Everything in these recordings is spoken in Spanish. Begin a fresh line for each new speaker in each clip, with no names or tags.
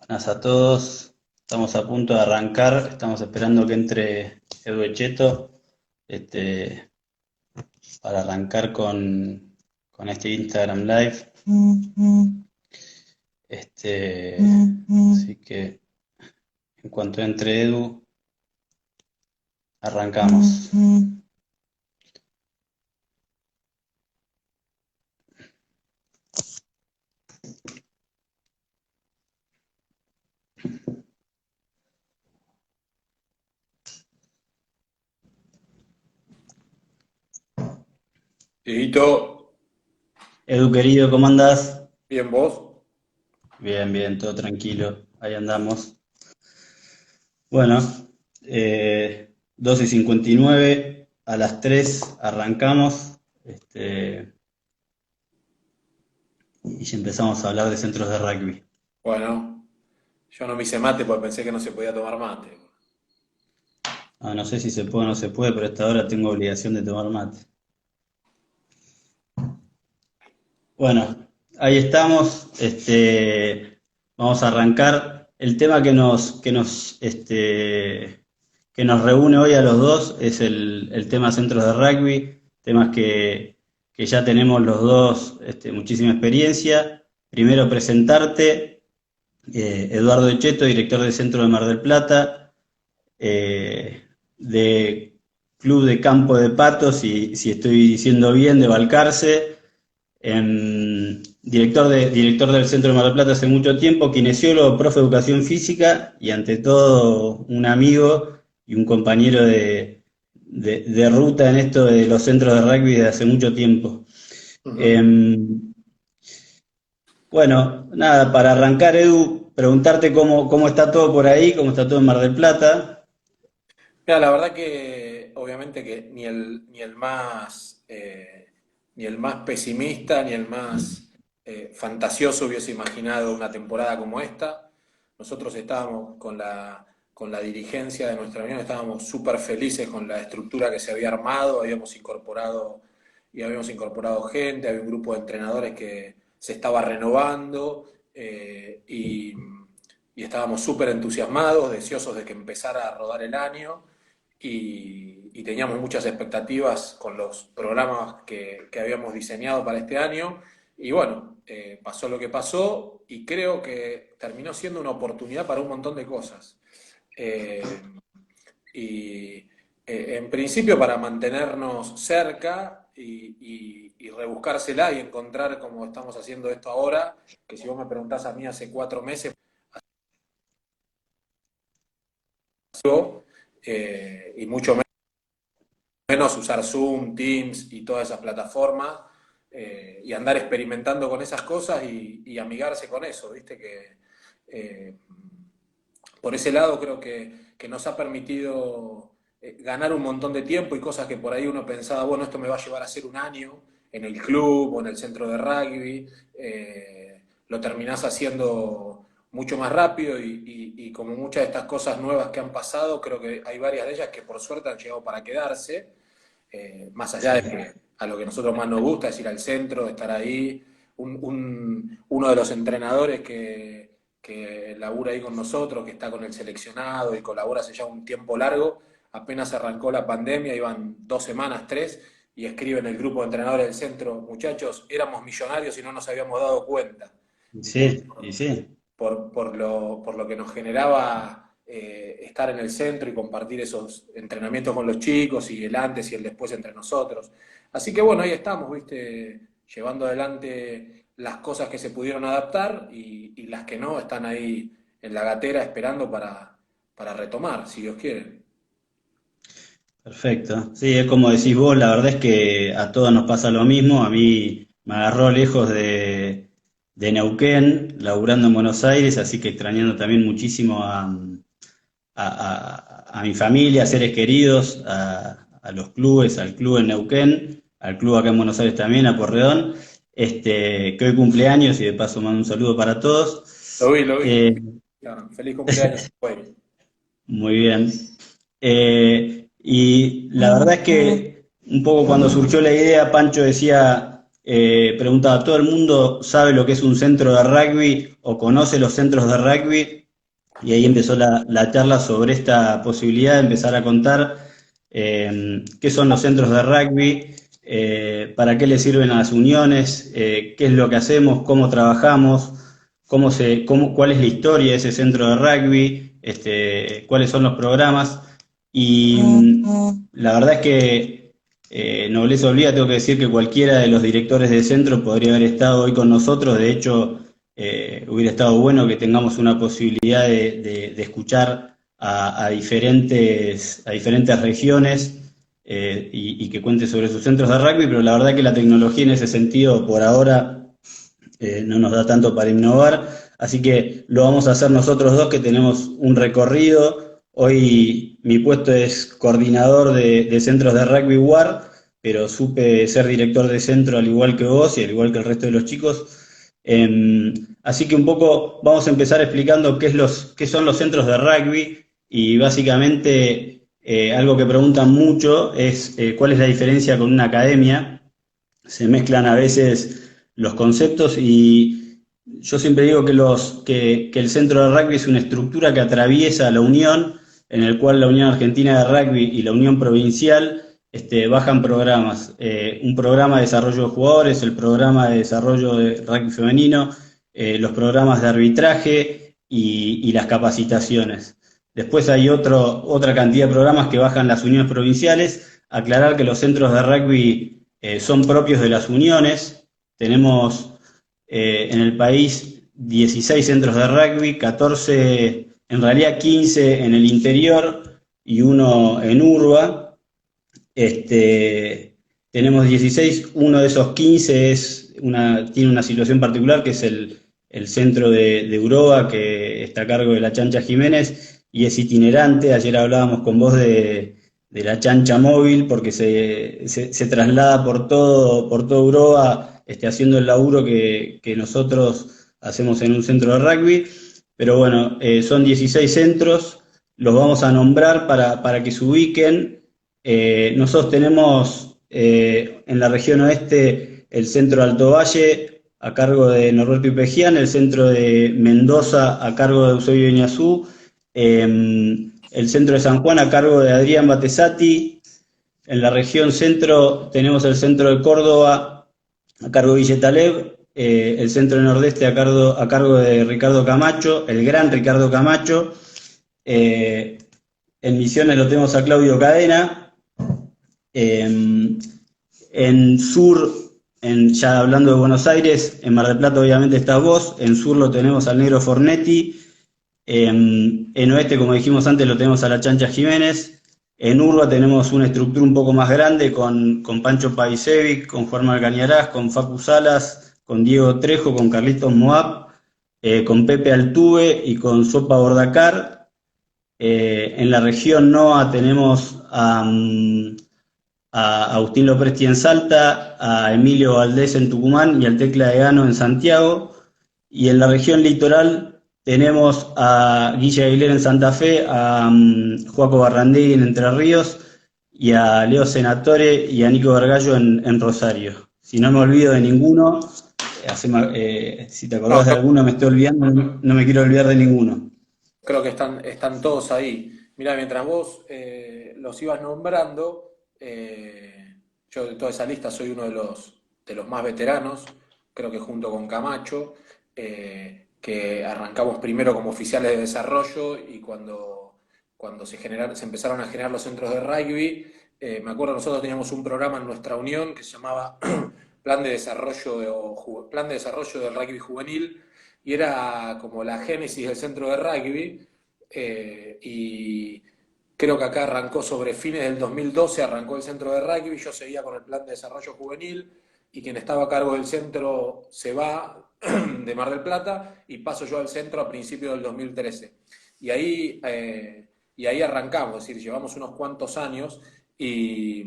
Buenas a todos, estamos a punto de arrancar, estamos esperando que entre Edu Echeto, este, para arrancar con este Instagram Live. Así que en cuanto entre Edu, arrancamos.
Dieguito,
Edu querido, ¿cómo andás?
bien vos.
Bien, bien, todo tranquilo, ahí andamos. Bueno, 2:59, a las 3 arrancamos, y ya empezamos a hablar de centros de rugby.
Bueno, yo no me hice mate porque pensé que no se podía tomar mate.
No sé si se puede o no se puede, pero a esta hora tengo obligación de tomar mate. Bueno, ahí estamos. Vamos a arrancar. El tema que nos reúne hoy a los dos es el tema centros de rugby, temas que ya tenemos los dos muchísima experiencia. Primero presentarte, Eduardo Echeto, director del Centro de Mar del Plata, de Club de Campo de Patos, si estoy diciendo bien, de Balcarce, director del Centro de Mar del Plata hace mucho tiempo, kinesiólogo, profe de educación física y ante todo un amigo y un compañero de ruta en esto de los centros de rugby de hace mucho tiempo.
Ujú.
Em, bueno, nada, para arrancar, Edu, preguntarte cómo está todo por ahí, cómo está todo en Mar del Plata.
Mira, la verdad que obviamente que ni el más pesimista ni el más fantasioso hubiese imaginado una temporada como esta. Nosotros estábamos con la dirigencia de nuestra unión, estábamos súper felices con la estructura que se había armado, habíamos incorporado gente, había un grupo de entrenadores que se estaba renovando y estábamos súper entusiasmados, deseosos de que empezara a rodar el año y teníamos muchas expectativas con los programas que habíamos diseñado para este año. Y bueno, pasó lo que pasó y creo que terminó siendo una oportunidad para un montón de cosas. Eh, y en principio para mantenernos cerca y rebuscársela y encontrar como estamos haciendo esto ahora, que si vos me preguntás a mí hace 4 meses, y mucho menos usar Zoom, Teams y todas esas plataformas, y andar experimentando con esas cosas y amigarse con eso, ¿viste? Eh, por ese lado creo que nos ha permitido ganar un montón de tiempo y cosas que por ahí uno pensaba, bueno, esto me va a llevar a hacer un año en el club o en el centro de rugby, lo terminás haciendo mucho más rápido y como muchas de estas cosas nuevas que han pasado, creo que hay varias de ellas que por suerte han llegado para quedarse, más allá de
Sí.
que a lo que a nosotros más nos gusta es ir al centro, estar ahí. Uno de los entrenadores que labura ahí con nosotros, que está con el seleccionado y colabora hace ya un tiempo largo, apenas arrancó la pandemia, iban 2 semanas, 3, y escribe en el grupo de entrenadores del centro, muchachos, éramos millonarios y no nos habíamos dado cuenta.
Sí, y sí.
Por lo que nos generaba estar en el centro y compartir esos entrenamientos con los chicos y el antes y el después entre nosotros. Así que bueno, ahí estamos, ¿viste? Llevando adelante las cosas que se pudieron adaptar y las que no están ahí en la gatera esperando para retomar, si Dios quiere.
Perfecto. Sí, es como decís vos, la verdad es que a todos nos pasa lo mismo. A mí me agarró lejos de Neuquén, laburando en Buenos Aires, así que extrañando también muchísimo a mi familia, a seres queridos, a los clubes, al club en Neuquén, al club acá en Buenos Aires también, a Porredón, que hoy cumpleaños y de paso mando un saludo para todos.
Lo vi.
Eh,
Claro, feliz cumpleaños, güey.
Muy bien. Y la verdad es que un poco cuando surgió la idea, Pancho decía, preguntaba, ¿todo el mundo sabe lo que es un centro de rugby o conoce los centros de rugby? Y ahí empezó la charla sobre esta posibilidad de empezar a contar qué son los centros de rugby, para qué le sirven a las uniones, qué es lo que hacemos, cómo trabajamos, cuál es la historia de ese centro de rugby, cuáles son los programas. Y la verdad es que no les olvida, tengo que decir que cualquiera de los directores de centro podría haber estado hoy con nosotros. De hecho, hubiera estado bueno que tengamos una posibilidad de escuchar a diferentes regiones, y que cuente sobre sus centros de rugby, pero la verdad que la tecnología en ese sentido por ahora no nos da tanto para innovar, así que lo vamos a hacer nosotros dos que tenemos un recorrido. Hoy mi puesto es coordinador de centros de rugby WAR, pero supe ser director de centro al igual que vos y al igual que el resto de los chicos. Así que un poco vamos a empezar explicando qué son los centros de rugby y básicamente algo que preguntan mucho es cuál es la diferencia con una academia. Se mezclan a veces los conceptos y yo siempre digo que el centro de rugby es una estructura que atraviesa la Unión, en el cual la Unión Argentina de Rugby y la Unión Provincial bajan programas. Un programa de desarrollo de jugadores, el programa de desarrollo de rugby femenino, los programas de arbitraje y las capacitaciones. Después hay otra cantidad de programas que bajan las uniones provinciales. Aclarar que los centros de rugby son propios de las uniones. Tenemos en el país 16 centros de rugby, 14, en realidad 15 en el interior y uno en Urba. Tenemos 16, uno de esos 15 tiene una situación particular, que es el centro de Uroa, que está a cargo de la Chancha Jiménez y es itinerante. Ayer hablábamos con vos de la chancha móvil, porque se traslada por todo Uroa, haciendo el laburo que nosotros hacemos en un centro de rugby. Pero bueno, son 16 centros, los vamos a nombrar para que se ubiquen. Nosotros tenemos en la región oeste el centro de Alto Valle a cargo de Norberto Ipejian, el centro de Mendoza a cargo de Eusebio Iñazú, el centro de San Juan a cargo de Adrián Batesati. En la región centro tenemos el centro de Córdoba a cargo de Guille Taleb, el centro de Nordeste a cargo de Ricardo Camacho, el gran Ricardo Camacho. En Misiones lo tenemos a Claudio Cadena. En Sur, ya hablando de Buenos Aires, en Mar del Plata obviamente estás vos, en Sur lo tenemos al Negro Fornetti, en Oeste, como dijimos antes, lo tenemos a la Chancha Jiménez, en Urba tenemos una estructura un poco más grande con Pancho Paisevic, con Juan Malcañarás, con Facu Salas, con Diego Trejo, con Carlitos Moab, con Pepe Altuve y con Sopa Bordacar. En la región NOA tenemos a Agustín Lopresti en Salta, a Emilio Valdés en Tucumán y al Tecla de Gano en Santiago. Y en la región litoral tenemos a Guille Aguilera en Santa Fe, a Joaco Barrandegui en Entre Ríos y a Leo Senatore y a Nico Gargallo en Rosario. Si no me olvido de ninguno, si te acordás de alguno me estoy olvidando, no me quiero olvidar de ninguno.
Creo que están todos ahí. Mirá, mientras vos los ibas nombrando, Yo de toda esa lista soy uno de los más veteranos, creo que junto con Camacho, que arrancamos primero como oficiales de desarrollo y cuando se empezaron a generar los centros de rugby, me acuerdo nosotros teníamos un programa en nuestra unión que se llamaba Plan de Desarrollo del Rugby Juvenil, y era como la génesis del centro de rugby, y creo que acá arrancó sobre fines del 2012, arrancó el centro de rugby, yo seguía con el plan de desarrollo juvenil, y quien estaba a cargo del centro se va de Mar del Plata y paso yo al centro a principios del 2013. Y ahí arrancamos, es decir, llevamos unos cuantos años, y,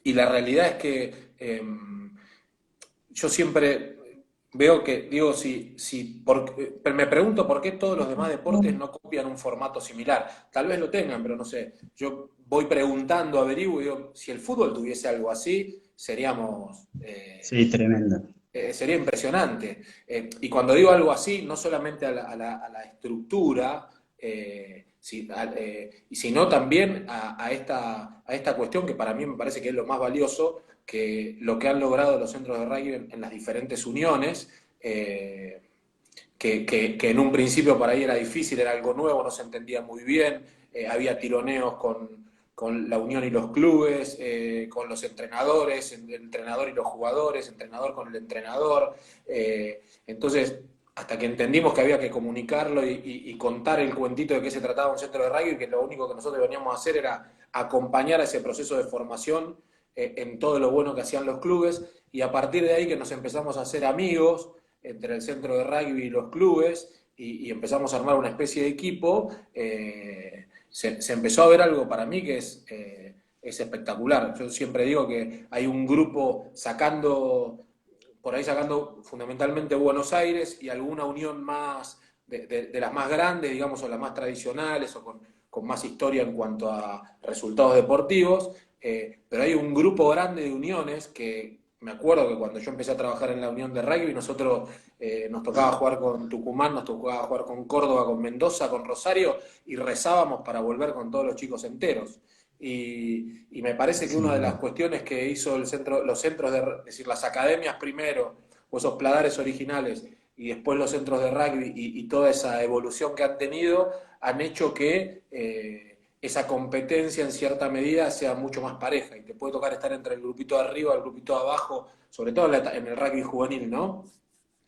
y la realidad es que yo siempre veo que, digo, me pregunto por qué todos los demás deportes no copian un formato similar. Tal vez lo tengan, pero no sé. Yo voy preguntando, averiguo, y digo, si el fútbol tuviese algo así,
Sí, tremendo.
sería impresionante. Y cuando digo algo así, no solamente a la estructura, sino también a esta cuestión que para mí me parece que es lo más valioso, que lo que han logrado los centros de rugby en las diferentes uniones, que en un principio para ahí era difícil, era algo nuevo, no se entendía muy bien, había tironeos con la unión y los clubes, con los entrenadores, el entrenador y los jugadores, entrenador con el entrenador. Entonces, hasta que entendimos que había que comunicarlo y contar el cuentito de qué se trataba un centro de rugby, que lo único que nosotros veníamos a hacer era acompañar a ese proceso de formación, en todo lo bueno que hacían los clubes, y a partir de ahí que nos empezamos a hacer amigos entre el centro de rugby y los clubes, y empezamos a armar una especie de equipo. Se empezó a ver algo para mí que es espectacular. Yo siempre digo que hay un grupo por ahí sacando fundamentalmente Buenos Aires y alguna unión más de las más grandes, digamos, o las más tradicionales, o con más historia en cuanto a resultados deportivos, pero hay un grupo grande de uniones que me acuerdo que cuando yo empecé a trabajar en la unión de rugby, nosotros nos tocaba jugar con Tucumán, nos tocaba jugar con Córdoba, con Mendoza, con Rosario, y rezábamos para volver con todos los chicos enteros. Y me parece que una de las
Sí.
cuestiones que hizo los centros es decir, las academias primero, o esos pladares originales, y después los centros de rugby, y toda esa evolución que han tenido, han hecho que esa competencia en cierta medida sea mucho más pareja, y te puede tocar estar entre el grupito de arriba y el grupito de abajo, sobre todo en el rugby juvenil, ¿no?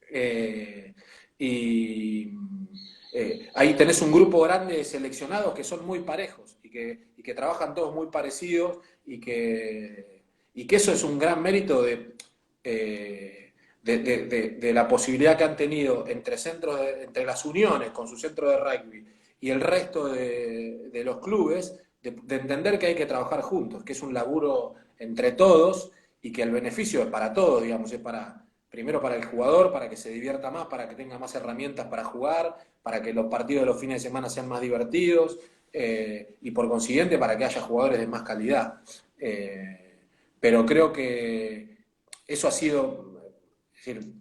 Eh, y ahí tenés un grupo grande de seleccionados que son muy parejos, y que trabajan todos muy parecidos, y que eso es un gran mérito de la posibilidad que han tenido entre las uniones con su centro de rugby y el resto de los clubes, de entender que hay que trabajar juntos, que es un laburo entre todos, y que el beneficio es para todos, digamos, primero para el jugador, para que se divierta más, para que tenga más herramientas para jugar, para que los partidos de los fines de semana sean más divertidos, y por consiguiente para que haya jugadores de más calidad. Pero creo que eso ha sido, es decir,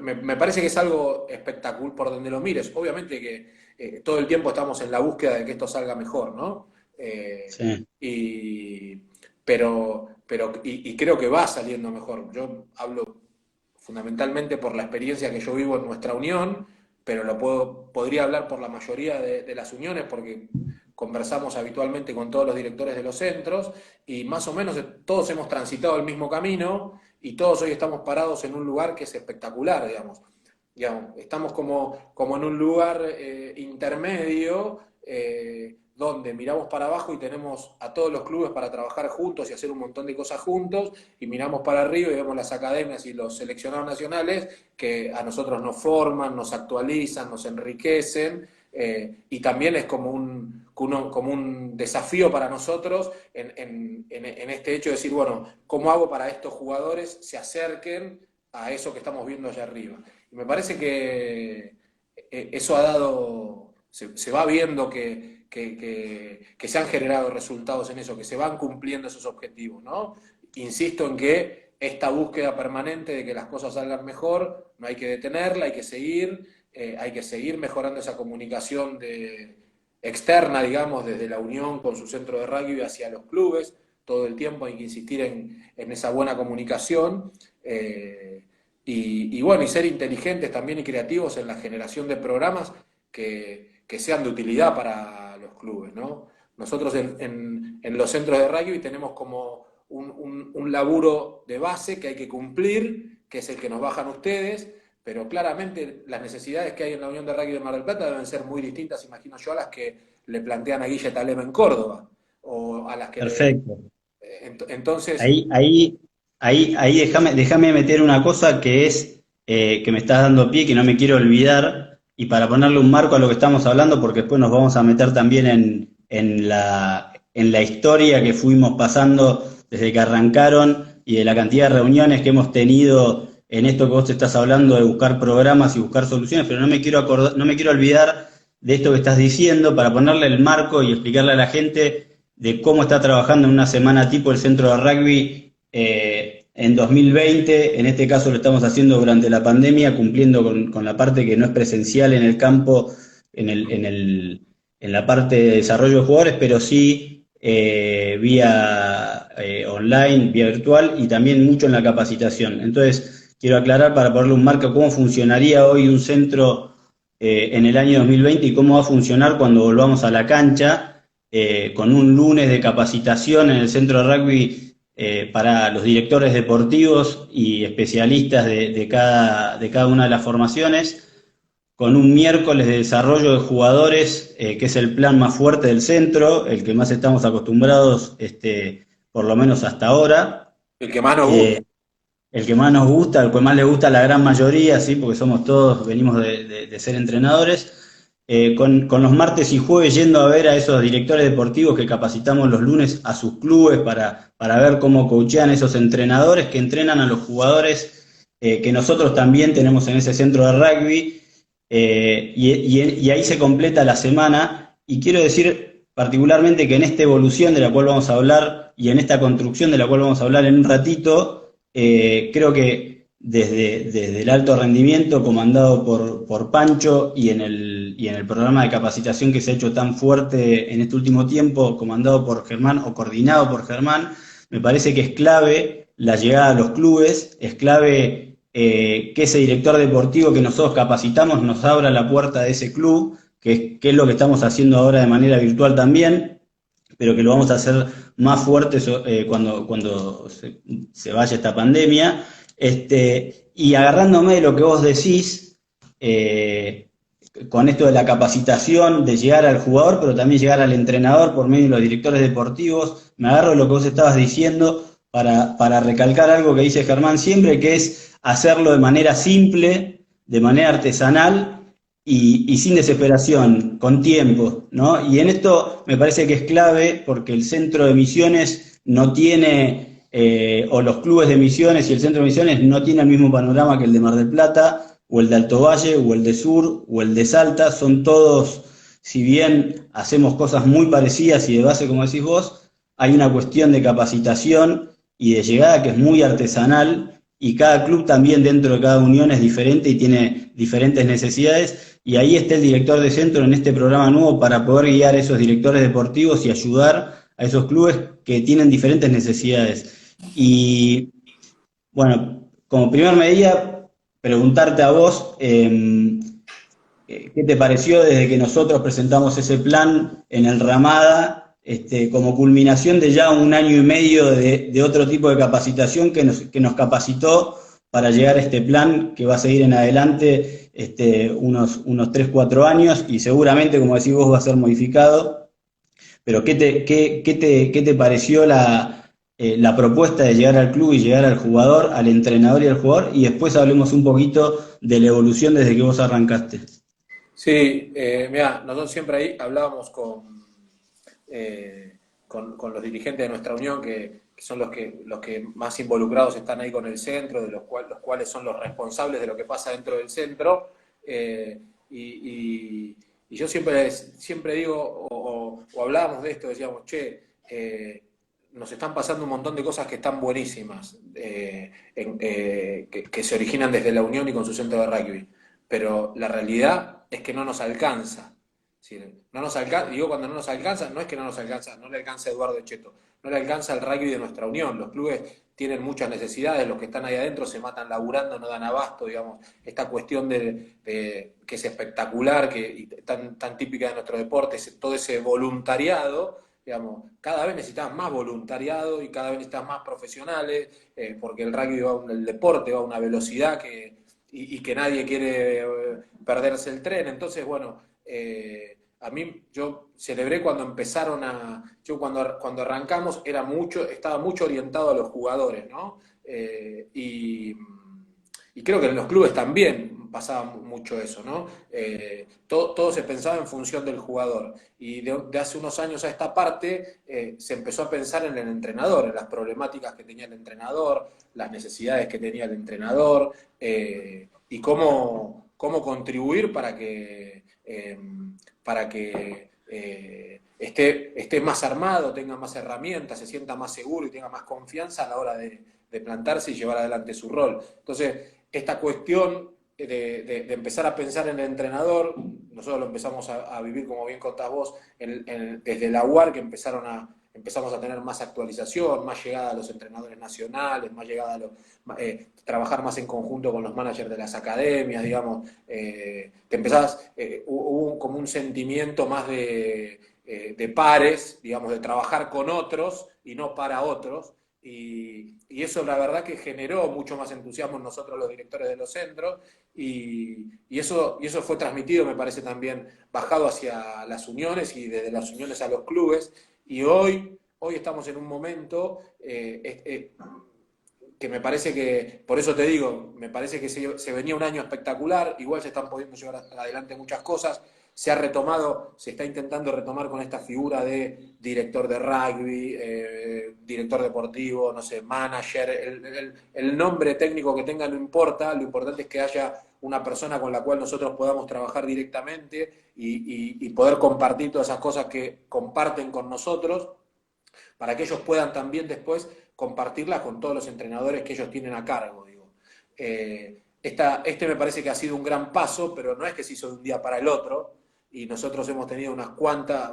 me parece que es algo espectacular por donde lo mires. Obviamente que todo el tiempo estamos en la búsqueda de que esto salga mejor, ¿no?
Sí.
Y, y creo que va saliendo mejor. Yo hablo fundamentalmente por la experiencia que yo vivo en nuestra unión, pero podría hablar por la mayoría de las uniones, porque conversamos habitualmente con todos los directores de los centros, y más o menos todos hemos transitado el mismo camino, y todos hoy estamos parados en un lugar que es espectacular, digamos. Estamos como en un lugar intermedio, donde miramos para abajo y tenemos a todos los clubes para trabajar juntos y hacer un montón de cosas juntos, y miramos para arriba y vemos las academias y los seleccionados nacionales que a nosotros nos forman, nos actualizan, nos enriquecen, y también es como un desafío para nosotros en este hecho de decir, bueno, ¿cómo hago para estos jugadores se acerquen a eso que estamos viendo allá arriba? Y me parece que eso ha dado, se va viendo que se han generado resultados en eso, que se van cumpliendo esos objetivos, ¿no? Insisto en que esta búsqueda permanente de que las cosas salgan mejor, no hay que detenerla, hay que seguir mejorando esa comunicación externa, digamos, desde la unión con su centro de rugby hacia los clubes. todo el tiempo, hay que insistir en esa buena comunicación, y bueno, y ser inteligentes también y creativos en la generación de programas que sean de utilidad para los clubes, ¿no? Nosotros en los centros de rugby tenemos como un laburo de base que hay que cumplir, que es el que nos bajan ustedes, pero claramente las necesidades que hay en la Unión de Rugby de Mar del Plata deben ser muy distintas, imagino yo, a las que le plantean a Guille Talema en Córdoba, o a las que le...
Perfecto.
Entonces,
Ahí déjame meter una cosa que es que me estás dando pie, que no me quiero olvidar, y para ponerle un marco a lo que estamos hablando, porque después nos vamos a meter también en la historia que fuimos pasando desde que arrancaron y de la cantidad de reuniones que hemos tenido en esto que vos te estás hablando de buscar programas y buscar soluciones, pero no me quiero olvidar de esto que estás diciendo para ponerle el marco y explicarle a la gente de cómo está trabajando en una semana tipo el centro de rugby en 2020. En este caso lo estamos haciendo durante la pandemia, cumpliendo con la parte que no es presencial en el campo, en la parte de desarrollo de jugadores, pero sí vía online, vía virtual y también mucho en la capacitación. Entonces, quiero aclarar para ponerle un marco cómo funcionaría hoy un centro en el año 2020 y cómo va a funcionar cuando volvamos a la cancha, con un lunes de capacitación en el centro de rugby para los directores deportivos y especialistas de cada una de las formaciones, con un miércoles de desarrollo de jugadores, que es el plan más fuerte del centro, el que más estamos acostumbrados, por lo menos hasta ahora.
el que más nos gusta.
Eh, el que más nos gusta, el que más le gusta a la gran mayoría, ¿sí? Porque somos todos, venimos de ser entrenadores, con los martes y jueves yendo a ver a esos directores deportivos que capacitamos los lunes a sus clubes para ver cómo coachean esos entrenadores que entrenan a los jugadores que nosotros también tenemos en ese centro de rugby, y ahí se completa la semana, y quiero decir particularmente que en esta evolución de la cual vamos a hablar y en esta construcción de la cual vamos a hablar en un ratito, creo que desde el alto rendimiento comandado por Pancho y en el programa de capacitación que se ha hecho tan fuerte en este último tiempo, comandado por Germán o coordinado por Germán, me parece que es clave la llegada a los clubes, es clave que ese director deportivo que nosotros capacitamos nos abra la puerta de ese club, que es lo que estamos haciendo ahora de manera virtual también, pero que lo vamos a hacer más fuerte cuando se vaya esta pandemia. Y agarrándome de lo que vos decís, con esto de la capacitación, de llegar al jugador, pero también llegar al entrenador por medio de los directores deportivos, me agarro de lo que vos estabas diciendo para recalcar algo que dice Germán siempre, que es hacerlo de manera simple, de manera artesanal, y sin desesperación, con tiempo, ¿no? Y en esto me parece que es clave porque el centro de Misiones no tiene, o los clubes de Misiones y el centro de Misiones no tiene el mismo panorama que el de Mar del Plata, o el de Alto Valle, o el de Sur, o el de Salta. Son todos, si bien hacemos cosas muy parecidas y de base, como decís vos, hay una cuestión de capacitación y de llegada que es muy artesanal, y cada club también dentro de cada unión es diferente y tiene diferentes necesidades, y ahí está el director de centro en este programa nuevo para poder guiar a esos directores deportivos y ayudar a esos clubes que tienen diferentes necesidades. Y bueno, como primer medida, preguntarte a vos, ¿qué te pareció desde que nosotros presentamos ese plan en el Ramada, como culminación de ya un año y medio de otro tipo de capacitación que nos capacitó para llegar a este plan que va a seguir en adelante unos 3, 4 años, y seguramente, como decís vos, va a ser modificado? Pero ¿qué te pareció la propuesta de llegar al club y llegar al jugador, al entrenador y al jugador? Y después hablemos un poquito de la evolución desde que vos arrancaste.
Sí, mira, nosotros siempre ahí hablábamos con los dirigentes de nuestra unión, que son los que más involucrados están ahí con el centro, los cuales son los responsables de lo que pasa dentro del centro, y yo siempre digo, o hablábamos de esto, decíamos, che, nos están pasando un montón de cosas que están buenísimas, que se originan desde la unión y con su centro de rugby, pero la realidad es que no nos alcanza. Sí, no nos alcanza, digo, cuando no nos alcanza, no es que no nos alcanza, no le alcanza a Eduardo Cheto, no le alcanza el rugby de nuestra unión. Los clubes tienen muchas necesidades, los que están ahí adentro se matan laburando, no dan abasto, digamos, esta cuestión que es espectacular, y tan típica de nuestro deporte, todo ese voluntariado, digamos, cada vez necesitas más voluntariado y cada vez necesitas más profesionales, porque el rugby el deporte va a una velocidad y que nadie quiere perderse el tren. Entonces, bueno, a mí, yo celebré cuando empezaron cuando arrancamos, estaba mucho orientado a los jugadores, ¿no? Y creo que en los clubes también pasaba mucho eso, ¿no? Todo se pensaba en función del jugador. Y de hace unos años a esta parte se empezó a pensar en el entrenador, en las problemáticas que tenía el entrenador, las necesidades que tenía el entrenador, y cómo contribuir para que esté más armado, tenga más herramientas, se sienta más seguro y tenga más confianza a la hora de plantarse y llevar adelante su rol. Entonces, esta cuestión de empezar a pensar en el entrenador, nosotros lo empezamos a vivir, como bien contás vos, desde la UAR, que empezamos a tener más actualización, más llegada a los entrenadores nacionales, más llegada a trabajar más en conjunto con los managers de las academias, digamos, hubo como un sentimiento más de pares, digamos, de trabajar con otros y no para otros, y eso la verdad que generó mucho más entusiasmo en nosotros los directores de los centros, y eso fue transmitido, me parece también, bajado hacia las uniones y desde las uniones a los clubes, y hoy estamos en un momento que me parece que, por eso te digo, me parece que se venía un año espectacular, igual se están pudiendo llevar adelante muchas cosas, se está intentando retomar con esta figura de director de rugby, director deportivo, no sé, manager, el nombre técnico que tenga no importa, lo importante es que haya una persona con la cual nosotros podamos trabajar directamente y poder compartir todas esas cosas que comparten con nosotros, para que ellos puedan también después compartirlas con todos los entrenadores que ellos tienen a cargo, digo. Este me parece que ha sido un gran paso, pero no es que se hizo de un día para el otro, y nosotros hemos tenido unos cuantos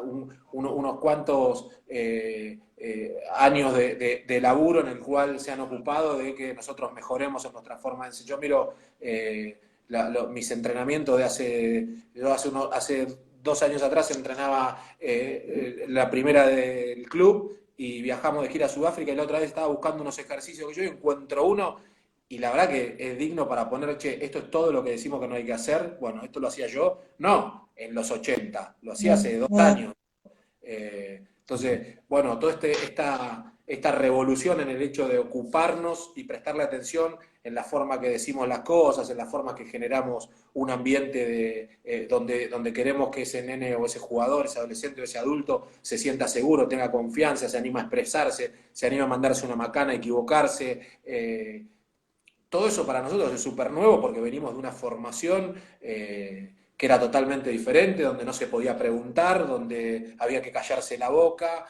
años de laburo en el cual se han ocupado de que nosotros mejoremos en nuestra forma de enseñar. Yo miro mis entrenamientos hace 2 años atrás entrenaba la primera del club y viajamos de gira a Sudáfrica, y la otra vez estaba buscando unos ejercicios que yo encuentro uno, y la verdad que es digno para poner, che, esto es todo lo que decimos que no hay que hacer. Bueno, esto lo hacía yo, no en los 80, lo hacía hace 2 años. Entonces, bueno, toda esta revolución en el hecho de ocuparnos y prestarle atención en la forma que decimos las cosas, en la forma que generamos un ambiente donde queremos que ese nene o ese jugador, ese adolescente o ese adulto se sienta seguro, tenga confianza, se anima a expresarse, se anima a mandarse una macana, a equivocarse. Todo eso para nosotros es súper nuevo, porque venimos de una formación que era totalmente diferente, donde no se podía preguntar, donde había que callarse la boca.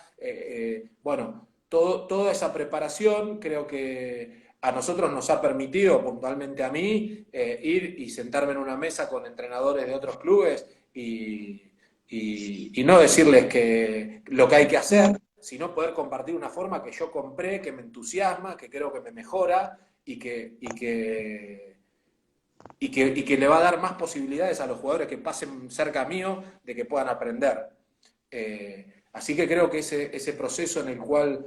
Bueno, toda esa preparación creo que a nosotros nos ha permitido, puntualmente a mí, ir y sentarme en una mesa con entrenadores de otros clubes y no decirles lo que hay que hacer, sino poder compartir una forma que yo compré, que me entusiasma, que creo que me mejora y que le va a dar más posibilidades a los jugadores que pasen cerca mío de que puedan aprender. Así que creo que ese proceso en el cual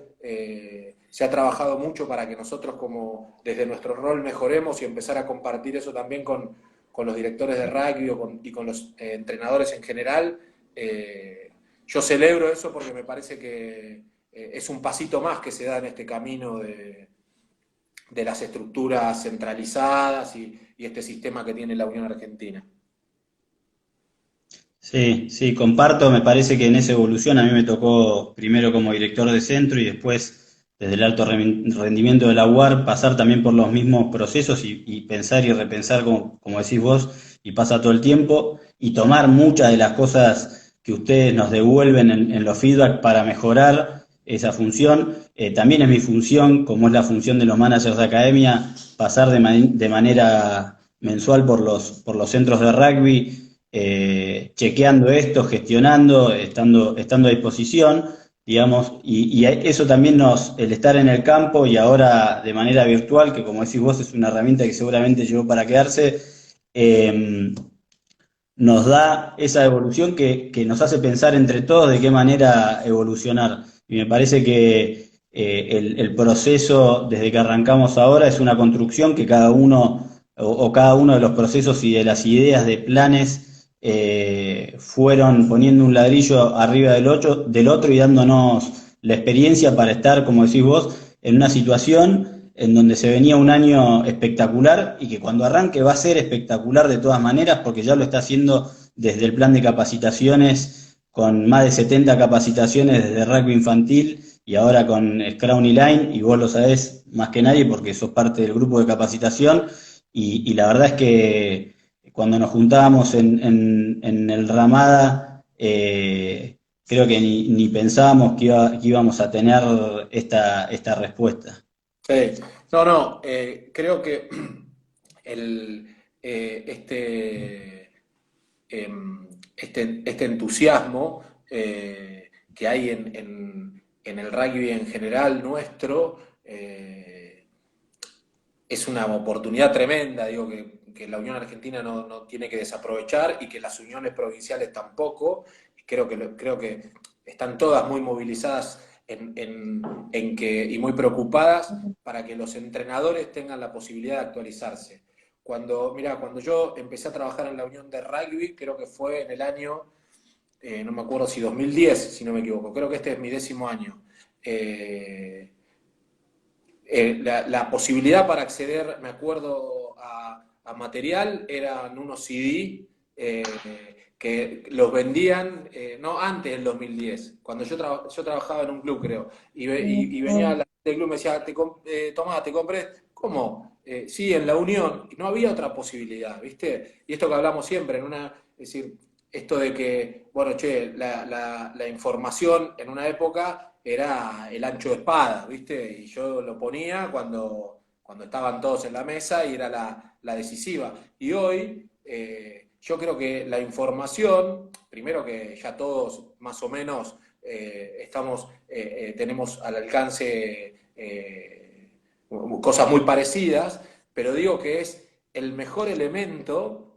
se ha trabajado mucho para que nosotros, como desde nuestro rol, mejoremos y empezar a compartir eso también con los directores de rugby y con los entrenadores en general. Yo celebro eso porque me parece que es un pasito más que se da en este camino de las estructuras centralizadas y este sistema que tiene la Unión Argentina.
Sí, comparto, me parece que en esa evolución a mí me tocó primero como director de centro y después desde el alto rendimiento de la UAR pasar también por los mismos procesos y pensar y repensar como decís vos, y pasa todo el tiempo, y tomar muchas de las cosas que ustedes nos devuelven en los feedback para mejorar esa función. También es mi función, como es la función de los managers de academia, pasar de manera mensual por los centros de rugby, chequeando esto, gestionando, estando a disposición. digamos, y eso también el estar en el campo y ahora de manera virtual, que como decís vos es una herramienta que seguramente llegó para quedarse, eh, nos da esa evolución que nos hace pensar entre todos de qué manera evolucionar. Y me parece que el proceso desde que arrancamos ahora es una construcción que cada uno o cada uno de los procesos y de las ideas de planes fueron poniendo un ladrillo arriba del otro y dándonos la experiencia para estar, como decís vos, en una situación en donde se venía un año espectacular y que cuando arranque va a ser espectacular de todas maneras porque ya lo está haciendo desde el plan de capacitaciones con más de 70 capacitaciones desde rugby infantil y ahora con Scrum y Line, y vos lo sabés más que nadie porque sos parte del grupo de capacitación, y la verdad es que cuando nos juntábamos en el Ramada, creo que ni pensábamos que íbamos a tener esta respuesta.
Sí, no, no, creo que el, eh, este, este entusiasmo que hay en el rugby en general nuestro es una oportunidad tremenda, digo, que la Unión Argentina no tiene que desaprovechar y que las uniones provinciales tampoco. Creo que están todas muy movilizadas y muy preocupadas para que los entrenadores tengan la posibilidad de actualizarse. Cuando yo empecé a trabajar en la Unión de Rugby, creo que fue en el año, no me acuerdo si 2010, si no me equivoco, creo que este es mi 10º año. Eh, la posibilidad para acceder, me acuerdo, a material eran unos CD que los vendían, no antes del 2010, cuando yo trabajaba en un club, creo, y venía la gente del club y me decía, Tomás, te compré, ¿cómo? Sí, en la Unión, no había otra posibilidad, ¿viste? Y esto que hablamos siempre, es decir, esto de que, bueno, che, la información en una época era el ancho de espada, ¿viste? Y yo lo ponía cuando estaban todos en la mesa y era la decisiva. Y hoy yo creo que la información, primero que ya todos más o menos tenemos al alcance cosas muy parecidas, pero digo que es el mejor elemento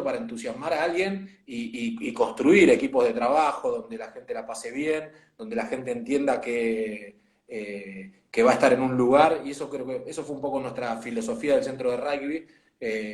para entusiasmar a alguien y construir equipos de trabajo donde la gente la pase bien, donde la gente entienda que va a estar en un lugar, y eso creo que eso fue un poco nuestra filosofía del centro de rugby,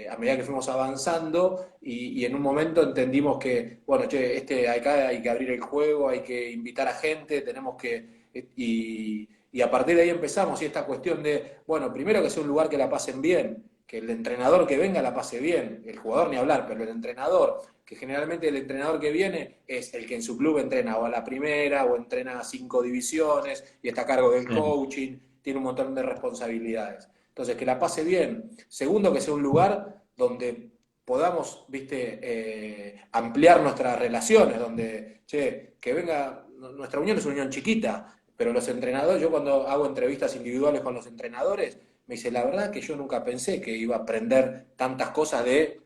a medida que fuimos avanzando y en un momento entendimos que, bueno, che, acá hay que abrir el juego, hay que invitar a gente, tenemos que... y a partir de ahí empezamos, y esta cuestión de, bueno, primero que sea un lugar que la pasen bien, que el entrenador que venga la pase bien, el jugador ni hablar, pero el entrenador, que generalmente el entrenador que viene es el que en su club entrena o a la primera o entrena a 5 divisiones y está a cargo del
Sí.
coaching, tiene un montón de responsabilidades. Entonces, que la pase bien. Segundo, que sea un lugar donde podamos, viste, ampliar nuestras relaciones, donde, che, que venga, nuestra unión es una unión chiquita, pero los entrenadores, yo cuando hago entrevistas individuales con los entrenadores, me dice, la verdad que yo nunca pensé que iba a aprender tantas cosas de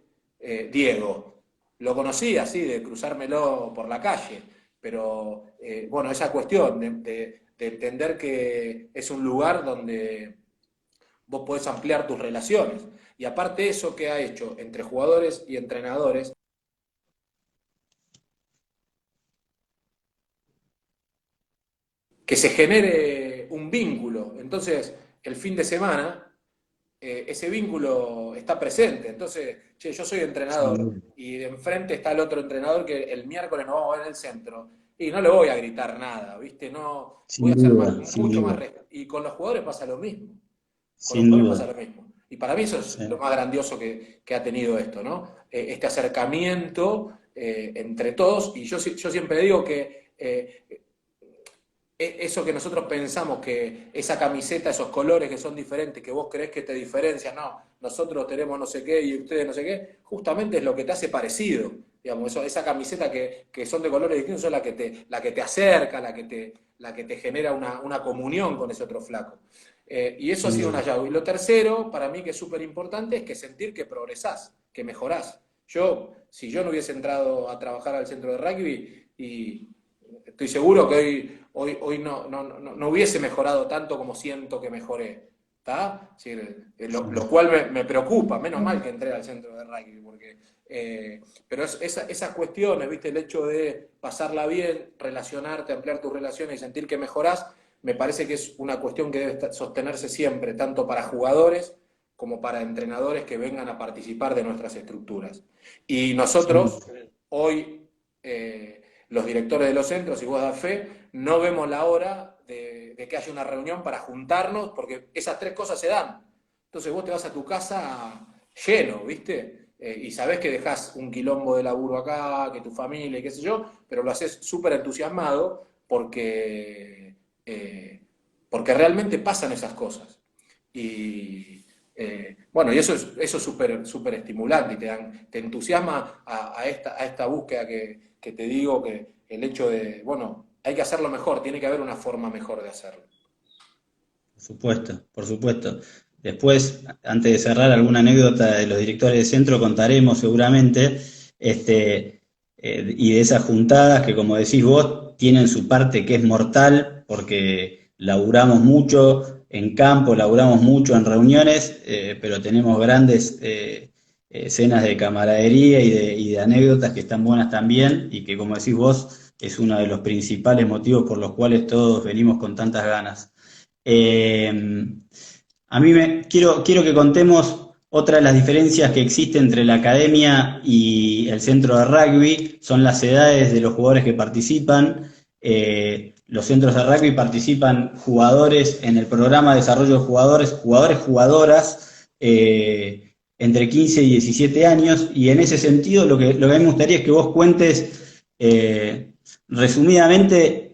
Diego. Lo conocí así, de cruzármelo por la calle, pero bueno, esa cuestión de entender que es un lugar donde vos podés ampliar tus relaciones. Y aparte eso que ha hecho entre jugadores y entrenadores, que se genere un vínculo. Entonces, el fin de semana, ese vínculo está presente. Entonces, che, yo soy
Sin
entrenador
duda.
y de enfrente está el otro entrenador que el miércoles nos vamos a ver en el centro. Y no le voy a gritar nada, ¿viste? No, voy
Sin
a ser
duda, sin
mucho más...
duda,
Y con los jugadores pasa lo mismo. Con los
sin
jugadores pasa
duda.
lo mismo. Y para mí eso es lo
Sí.
más grandioso que ha tenido esto, ¿no? Este acercamiento entre todos. Y yo siempre digo que eso que nosotros pensamos que esa camiseta, esos colores que son diferentes, que vos creés que te diferencian, no, nosotros tenemos no sé qué y ustedes no sé qué, justamente es lo que te hace parecido. Digamos, esa camiseta que son de colores distintos son la que te acerca, la que te genera una comunión con ese otro flaco. Y eso ha
Sin
sido una
duda.
llave. Y lo tercero, para mí, que es súper importante, es que sentir que progresás, que mejorás. Si yo no hubiese entrado a trabajar al centro de rugby y estoy seguro que hoy no hubiese mejorado tanto como siento que mejoré. ¿Está? Sí, lo cual me preocupa, menos mal que entré al centro de rugby, porque, pero esas cuestiones, ¿viste? El hecho de pasarla bien, relacionarte, ampliar tus relaciones y sentir que mejorás, me parece que es una cuestión que debe sostenerse siempre, tanto para jugadores como para entrenadores que vengan a participar de nuestras estructuras. Y nosotros, hoy, los directores de los centros, y vos das fe, no vemos la hora de que haya una reunión para juntarnos, porque esas tres cosas se dan. Entonces vos te vas a tu casa lleno, ¿viste? Y sabés que dejás un quilombo de laburo acá, que tu familia y qué sé yo, pero lo haces súper entusiasmado porque realmente pasan esas cosas. Y bueno, y eso es súper estimulante y te entusiasma a esta búsqueda que te digo, que el hecho de, bueno, hay que hacerlo mejor, tiene que haber una forma mejor de hacerlo.
Por supuesto, por supuesto. Después, antes de cerrar, alguna anécdota de los directores de centro contaremos seguramente, y de esas juntadas que, como decís vos, tienen su parte que es mortal, porque laburamos mucho en campo, laburamos mucho en reuniones, pero tenemos grandes escenas de camaradería y de anécdotas que están buenas también, y que, como decís vos, es uno de los principales motivos por los cuales todos venimos con tantas ganas. A mí quiero que contemos otra de las diferencias que existe entre la academia y el centro de rugby, son las edades de los jugadores que participan. Los centros de rugby participan jugadores en el programa de desarrollo de jugadores, jugadoras, entre 15 y 17 años, y en ese sentido lo que a mí me gustaría es que vos cuentes resumidamente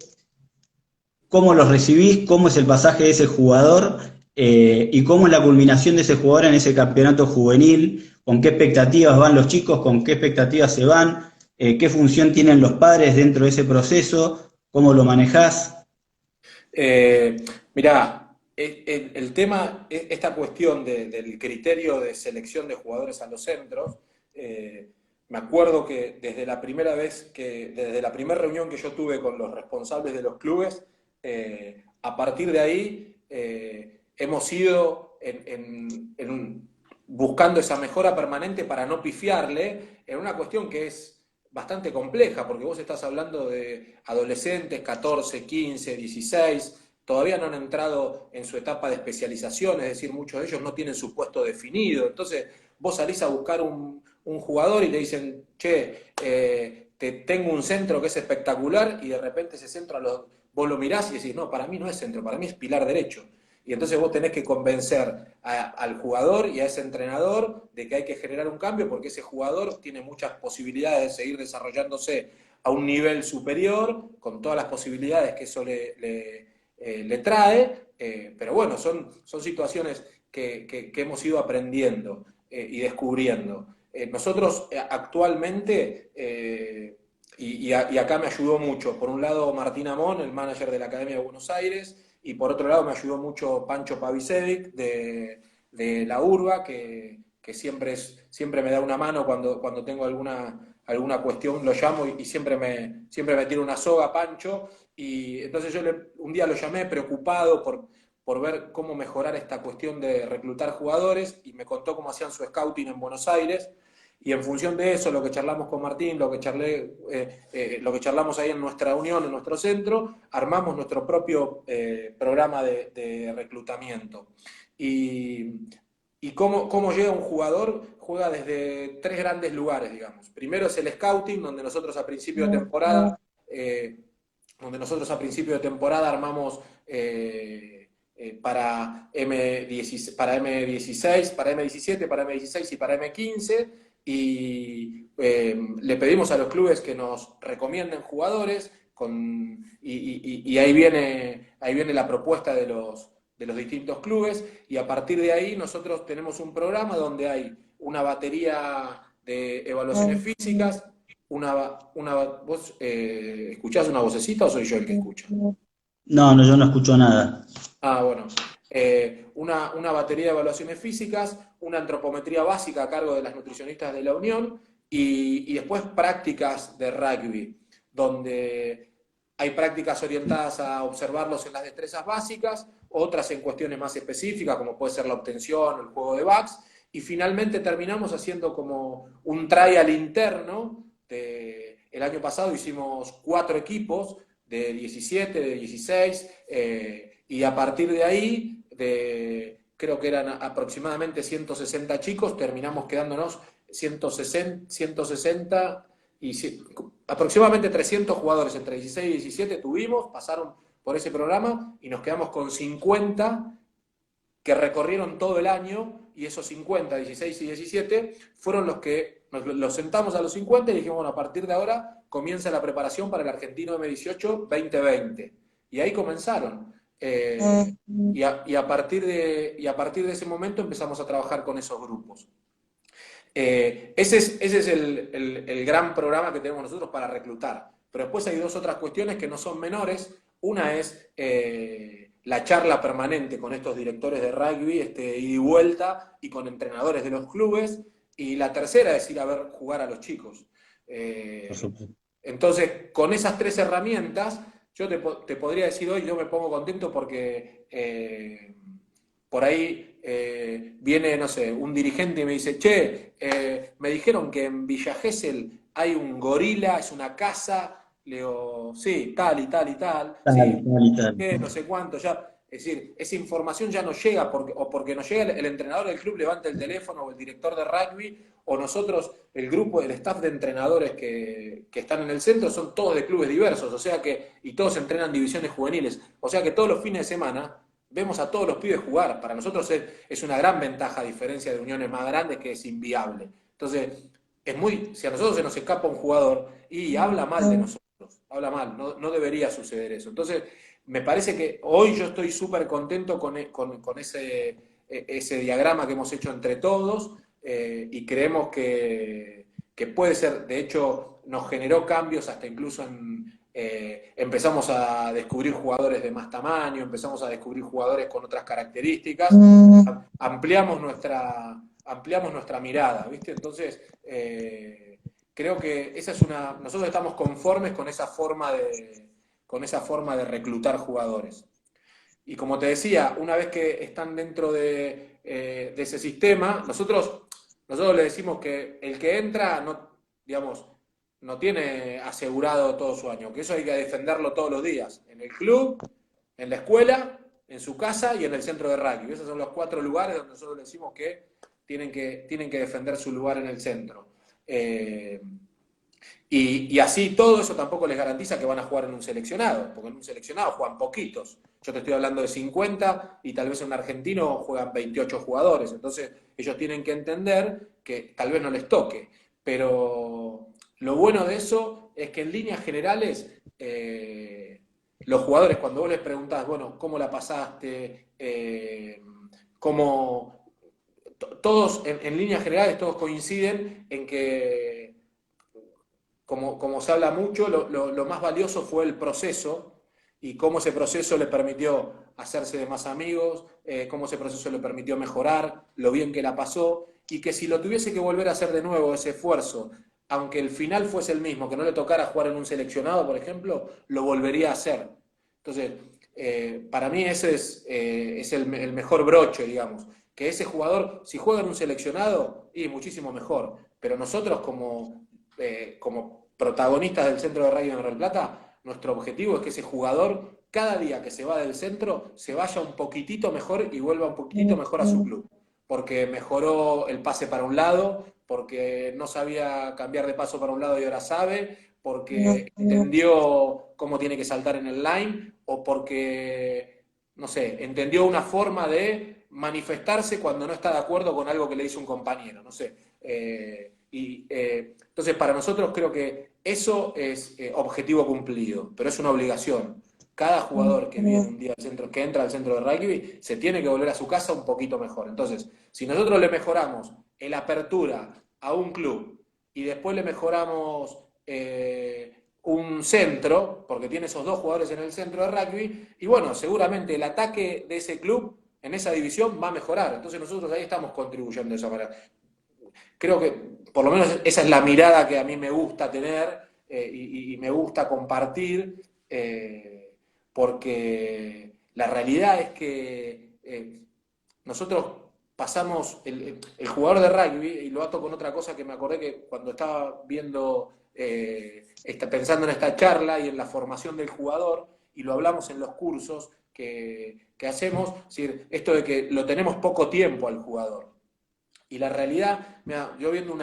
cómo los recibís, cómo es el pasaje de ese jugador y cómo es la culminación de ese jugador en ese campeonato juvenil, con qué expectativas van los chicos, con qué expectativas se van, qué función tienen los padres dentro de ese proceso, cómo lo manejás.
Mirá, el tema, esta cuestión del criterio de selección de jugadores a los centros, me acuerdo que desde la primera reunión que yo tuve con los responsables de los clubes, a partir de ahí hemos ido buscando esa mejora permanente para no pifiarle en una cuestión que es bastante compleja, porque vos estás hablando de adolescentes, 14, 15, 16, todavía no han entrado en su etapa de especialización, es decir, muchos de ellos no tienen su puesto definido. Entonces, vos salís a buscar un jugador y te dicen, che, tengo un centro que es espectacular, y de repente ese centro vos lo mirás y decís, no, para mí no es centro, para mí es pilar derecho. Y entonces vos tenés que convencer al jugador y a ese entrenador de que hay que generar un cambio, porque ese jugador tiene muchas posibilidades de seguir desarrollándose a un nivel superior, con todas las posibilidades que eso le trae, pero bueno, son situaciones que hemos ido aprendiendo y descubriendo. Nosotros actualmente, y acá me ayudó mucho, por un lado Martín Amón, el manager de la Academia de Buenos Aires, y por otro lado me ayudó mucho Pancho Pavicevic de la Urba, que siempre me da una mano cuando tengo alguna cuestión, lo llamo y siempre me tira una soga, Pancho. Y entonces yo un día lo llamé preocupado por ver cómo mejorar esta cuestión de reclutar jugadores, y me contó cómo hacían su scouting en Buenos Aires. Y en función de eso, lo que charlamos con Martín, lo que charlamos ahí en nuestra unión, en nuestro centro, armamos nuestro propio programa de reclutamiento. ¿Y cómo llega un jugador? Juega desde tres grandes lugares, digamos. Primero es el scouting, donde nosotros a principio de temporada armamos para M16, para M17, para M16 y para M15, y le pedimos a los clubes que nos recomienden jugadores, y ahí viene la propuesta de los distintos clubes, y a partir de ahí nosotros tenemos un programa donde hay una batería de evaluaciones físicas. ¿Vos escuchás una vocecita o soy yo el que escucha?
No, no, yo no escucho nada.
Bueno. Una batería de evaluaciones físicas, una antropometría básica a cargo de las nutricionistas de la Unión, y después prácticas de rugby, donde hay prácticas orientadas a observarlos en las destrezas básicas, otras en cuestiones más específicas, como puede ser la obtención o el juego de backs, y finalmente terminamos haciendo como un trial interno. El año pasado hicimos 4 equipos de 17, de 16, y a partir de ahí, creo que eran aproximadamente 160 chicos, terminamos quedándonos 160 y aproximadamente 300 jugadores entre 16 y 17 tuvimos, pasaron por ese programa y nos quedamos con 50 que recorrieron todo el año, y esos 50, 16 y 17, fueron los que los sentamos a los 50 y dijimos, bueno, a partir de ahora comienza la preparación para el Argentino M18 2020. Y ahí comenzaron. Y a partir de ese momento empezamos a trabajar con esos grupos. Ese es el gran programa que tenemos nosotros para reclutar. Pero después hay 2 otras cuestiones que no son menores. Una es la charla permanente con estos directores de rugby, ida y vuelta, y con entrenadores de los clubes. Y la tercera es ir a ver jugar a los chicos. Entonces, con esas 3 herramientas, yo te podría decir hoy, yo me pongo contento porque por ahí viene, no sé, un dirigente y me dice, che, me dijeron que en Villa Gesell hay un gorila, es una casa. Le digo, sí, tal y tal y tal, sí,
Tal y tal.
no sé cuánto, ya. Es decir, esa información ya no llega, porque nos llega el entrenador del club, levanta el teléfono, o el director de rugby, o nosotros, el grupo, el staff de entrenadores que están en el centro, son todos de clubes diversos, o sea que, y todos entrenan divisiones juveniles, o sea que todos los fines de semana vemos a todos los pibes jugar. Para nosotros es una gran ventaja, a diferencia de uniones más grandes, que es inviable. Entonces, si a nosotros se nos escapa un jugador y habla mal de nosotros, habla mal, no debería suceder eso. Entonces, me parece que hoy yo estoy súper contento con ese diagrama que hemos hecho entre todos, y creemos que puede ser. De hecho, nos generó cambios hasta incluso empezamos a descubrir jugadores de más tamaño, empezamos a descubrir jugadores con otras características, ampliamos nuestra mirada, ¿viste? Entonces, creo que nosotros estamos conformes con esa forma de reclutar jugadores. Y como te decía, una vez que están dentro de ese sistema, nosotros le decimos que el que entra no tiene asegurado todo su año, que eso hay que defenderlo todos los días, en el club, en la escuela, en su casa y en el centro de rugby. Esos son los 4 lugares donde nosotros le decimos que tienen que defender su lugar en el centro. Y así todo eso tampoco les garantiza que van a jugar en un seleccionado, porque en un seleccionado juegan poquitos. Yo te estoy hablando de 50 y tal vez en un argentino juegan 28 jugadores. Entonces ellos tienen que entender que tal vez no les toque. Pero lo bueno de eso es que en líneas generales los jugadores, cuando vos les preguntás, bueno, ¿cómo la pasaste? Todos, en líneas generales, todos coinciden en que, como se habla mucho, lo más valioso fue el proceso, y cómo ese proceso le permitió hacerse de más amigos, cómo ese proceso le permitió mejorar, lo bien que la pasó, y que si lo tuviese que volver a hacer de nuevo, ese esfuerzo, aunque el final fuese el mismo, que no le tocara jugar en un seleccionado, por ejemplo, lo volvería a hacer. Entonces, para mí ese es el mejor broche, digamos, que ese jugador, si juega en un seleccionado, y muchísimo mejor, pero nosotros como protagonistas del centro de rugby de Mar del Plata, nuestro objetivo es que ese jugador, cada día que se va del centro, se vaya un poquitito mejor y vuelva un poquitito mejor a su club, porque mejoró el pase para un lado, porque no sabía cambiar de paso para un lado y ahora sabe, porque entendió cómo tiene que saltar en el line, o porque, no sé, entendió una forma de manifestarse cuando no está de acuerdo con algo que le dice un compañero, no sé. Entonces, para nosotros creo que eso es objetivo cumplido, pero es una obligación. Cada jugador que viene un día al centro, que entra al centro de rugby, se tiene que volver a su casa un poquito mejor. Entonces, si nosotros le mejoramos el apertura a un club y después le mejoramos un centro, porque tiene esos 2 jugadores en el centro de rugby, y bueno, seguramente el ataque de ese club en esa división va a mejorar. Entonces nosotros ahí estamos contribuyendo de esa manera. Creo que por lo menos esa es la mirada que a mí me gusta tener, y me gusta compartir, porque la realidad es que nosotros pasamos, el jugador de rugby, y lo ato con otra cosa que me acordé que cuando estaba viendo, pensando en esta charla y en la formación del jugador, y lo hablamos en los cursos que hacemos, es decir, esto de que lo tenemos poco tiempo al jugador. Y la realidad, mira, yo viendo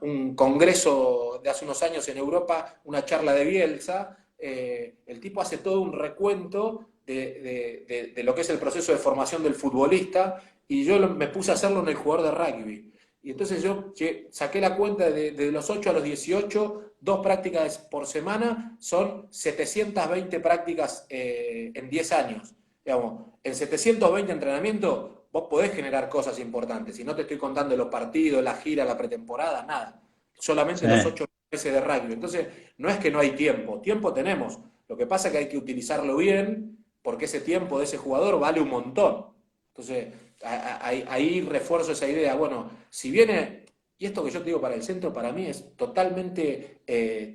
un congreso de hace unos años en Europa, una charla de Bielsa, el tipo hace todo un recuento de lo que es el proceso de formación del futbolista, y yo me puse a hacerlo en el jugador de rugby. Y entonces yo saqué la cuenta de los 8 a los 18, 2 prácticas por semana, son 720 prácticas en 10 años. Digamos, en 720 entrenamientos vos podés generar cosas importantes. Y no te estoy contando los partidos, la gira, la pretemporada, nada. Solamente
Sí,
los 8 meses de rugby. Entonces, no es que no hay tiempo. Tiempo tenemos. Lo que pasa es que hay que utilizarlo bien, porque ese tiempo de ese jugador vale un montón. Entonces, ahí refuerzo esa idea. Bueno, si viene, y esto que yo te digo para el centro, para mí es totalmente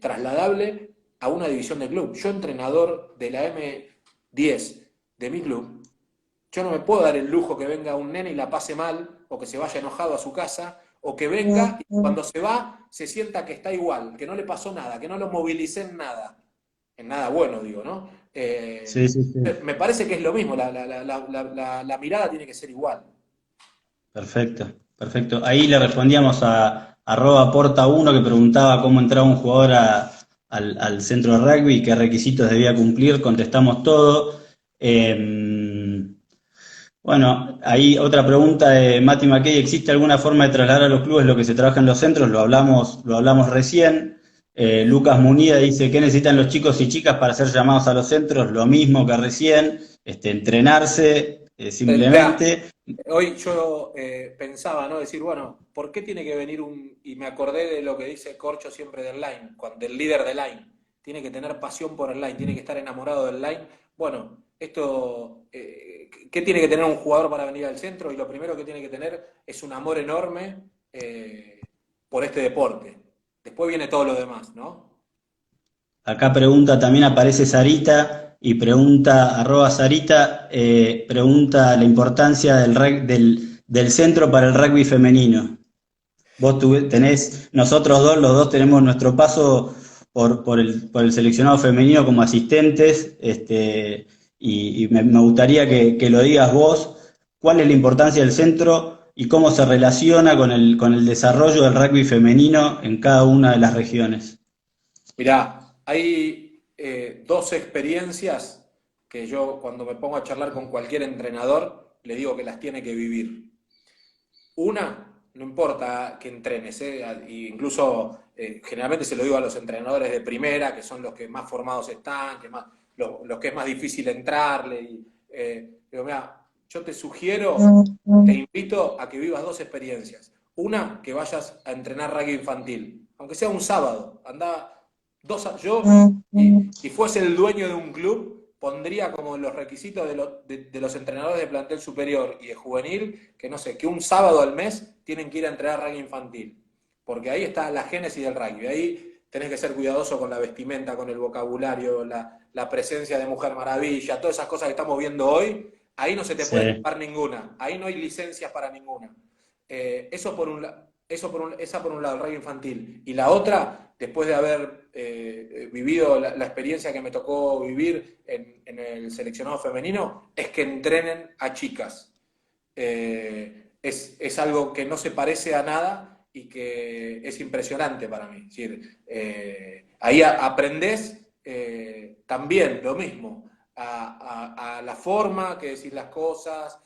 trasladable a una división de club. Yo, entrenador de la M10 de mi club, yo no me puedo dar el lujo que venga un nene y la pase mal, o que se vaya enojado a su casa, o que venga y cuando se va se sienta que está igual, que no le pasó nada, que no lo movilicé en nada bueno, digo, ¿no?
sí, sí, sí.
Me parece que es lo mismo, la mirada tiene que ser igual.
Perfecto, perfecto. Ahí le respondíamos a arroba porta1 que preguntaba cómo entraba un jugador al centro de rugby y qué requisitos debía cumplir. Contestamos todo. Bueno, ahí otra pregunta de Mati McKay. ¿Existe alguna forma de trasladar a los clubes lo que se trabaja en los centros? Lo hablamos recién. Lucas Munida dice, ¿qué necesitan los chicos y chicas para ser llamados a los centros? Lo mismo que recién, entrenarse
Mirá,
simplemente.
hoy yo pensaba, ¿no? Decir, bueno, ¿por qué tiene que venir un...? Y me acordé de lo que dice Corcho siempre del line, del líder del line. Tiene que tener pasión por el line, tiene que estar enamorado del line. Bueno, esto, ¿qué tiene que tener un jugador para venir al centro? Y lo primero que tiene que tener es un amor enorme por este deporte. Después viene todo lo demás, ¿no?
Acá pregunta, también aparece Sarita y pregunta, arroba Sarita, pregunta la importancia del centro para el rugby femenino. Tenés, nosotros dos, los dos tenemos nuestro paso por el seleccionado femenino como asistentes, y me gustaría que lo digas vos, cuál es la importancia del centro y cómo se relaciona con el desarrollo del rugby femenino en cada una de las regiones.
Mirá, hay dos experiencias que yo cuando me pongo a charlar con cualquier entrenador le digo que las tiene que vivir. Una, no importa que entrenes, incluso generalmente se lo digo a los entrenadores de primera, que son los que más formados están, los que es más difícil entrarle. Digo, mira, yo te sugiero, te invito a que vivas dos experiencias. Una, que vayas a entrenar rugby infantil, aunque sea un sábado. Anda yo, si fuese el dueño de un club, pondría como los requisitos de los entrenadores de plantel superior y de juvenil, que no sé, que un sábado al mes tienen que ir a entrenar rugby infantil. Porque ahí está la génesis del rugby. Ahí tenés que ser cuidadoso con la vestimenta, con el vocabulario, la presencia de Mujer Maravilla, todas esas cosas que estamos viendo hoy. Ahí no se te puede
Sí.
escapar ninguna. Ahí no hay licencias para ninguna. Esa por un lado, el rugby infantil. Y la otra, después de haber vivido la experiencia que me tocó vivir en el seleccionado femenino, es que entrenen a chicas. Es algo que no se parece a nada y que es impresionante para mí. Es decir, ahí aprendés también lo mismo, a la forma que decís las cosas,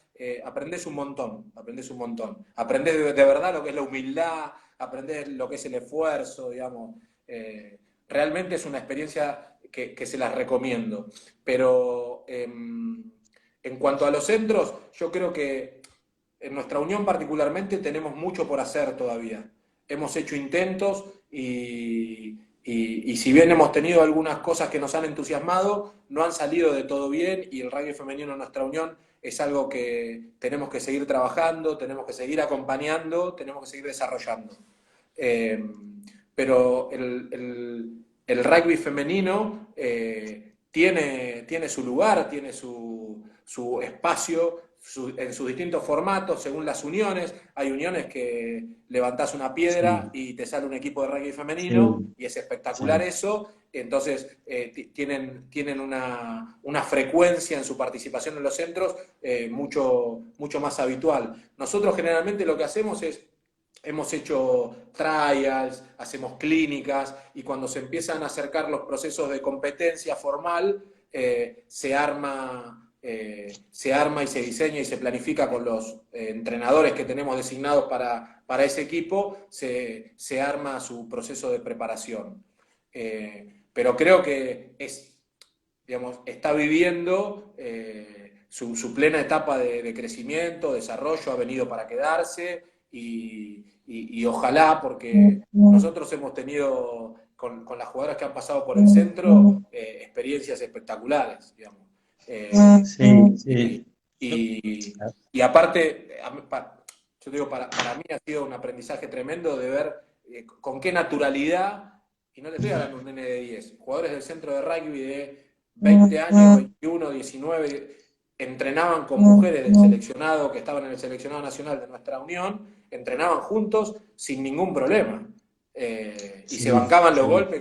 aprendés un montón, aprendés un montón. Aprendés de verdad lo que es la humildad, aprendés lo que es el esfuerzo, digamos. Realmente es una experiencia que se las recomiendo. Pero en cuanto a los centros, yo creo que en nuestra unión particularmente tenemos mucho por hacer todavía. Hemos hecho intentos y si bien hemos tenido algunas cosas que nos han entusiasmado, no han salido de todo bien, y el rugby femenino en nuestra unión es algo que tenemos que seguir trabajando, tenemos que seguir acompañando, tenemos que seguir desarrollando. Eh, pero el rugby femenino tiene su lugar, tiene su espacio en sus distintos formatos, según las uniones. Hay uniones que levantás una piedra
Sí,
y te sale un equipo de rugby femenino,
sí,
y es espectacular
sí,
eso. Entonces, tienen una frecuencia en su participación en los centros mucho más habitual. Nosotros generalmente lo que hacemos es, hemos hecho trials, hacemos clínicas, y cuando se empiezan a acercar los procesos de competencia formal, se arma y se diseña y se planifica con los entrenadores que tenemos designados para ese equipo, se arma su proceso de preparación. Pero creo que digamos, está viviendo su plena etapa de crecimiento, desarrollo, ha venido para quedarse, y ojalá, porque nosotros hemos tenido con las jugadoras que han pasado por el centro experiencias espectaculares, digamos.
sí,
Y,
sí.
y, y aparte, yo digo, para mí ha sido un aprendizaje tremendo de ver con qué naturalidad, y no le estoy hablando de un nene de 10, jugadores del centro de rugby de 20 años, 21, 19, entrenaban con mujeres del seleccionado, que estaban en el seleccionado nacional de nuestra unión, entrenaban juntos sin ningún problema. Y se
Sí,
bancaban los
sí.
golpes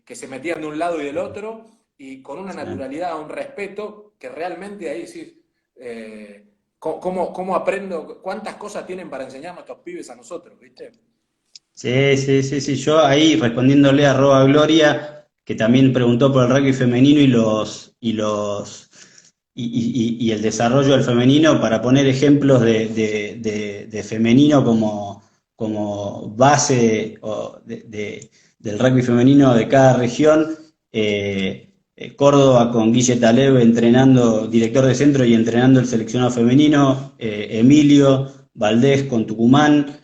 que se metían de un lado y del otro, y con una
Sí.
naturalidad, un respeto, que realmente ahí sí, ¿cómo aprendo? ¿Cuántas cosas tienen para enseñarnos estos pibes a nosotros, viste?
Sí, sí, sí, sí. Yo ahí respondiéndole a Roa Gloria, que también preguntó por el rugby femenino y el desarrollo del femenino, para poner ejemplos de femenino como base del rugby femenino de cada región. Córdoba con Guille Taleb entrenando, director de centro y entrenando el seleccionado femenino, Emilio Valdés con Tucumán,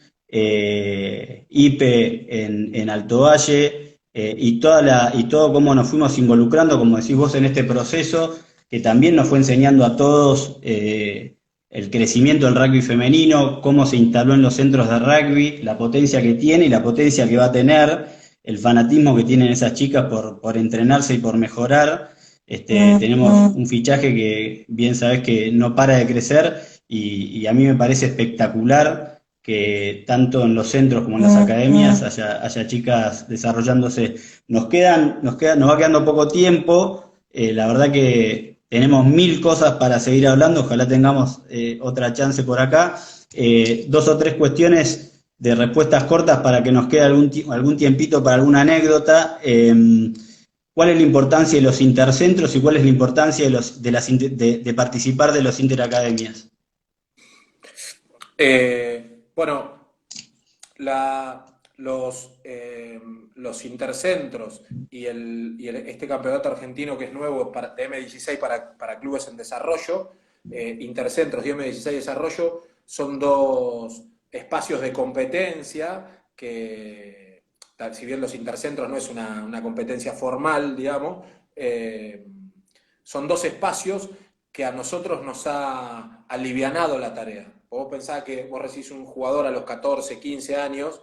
Ipe en Alto Valle, y todo cómo nos fuimos involucrando, como decís vos, en este proceso, que también nos fue enseñando a todos el crecimiento del rugby femenino, cómo se instaló en los centros de rugby, la potencia que tiene y la potencia que va a tener, el fanatismo que tienen esas chicas por entrenarse y por mejorar. Tenemos un fichaje que bien sabés que no para de crecer, y a mí me parece espectacular que tanto en los centros como en las academias haya chicas desarrollándose. Nos va quedando poco tiempo. La verdad que tenemos mil cosas para seguir hablando, ojalá tengamos otra chance por acá. Dos o tres cuestiones de respuestas cortas para que nos quede algún tiempito para alguna anécdota. ¿Cuál es la importancia de los intercentros y cuál es la importancia de participar de los interacademias?
Bueno, los intercentros este campeonato argentino que es nuevo de M16 para clubes en desarrollo, intercentros y M16 desarrollo, son dos espacios de competencia que, si bien los intercentros no es una competencia formal, digamos, son dos espacios que a nosotros nos ha alivianado la tarea. Vos pensás que vos recibís un jugador a los 14, 15 años,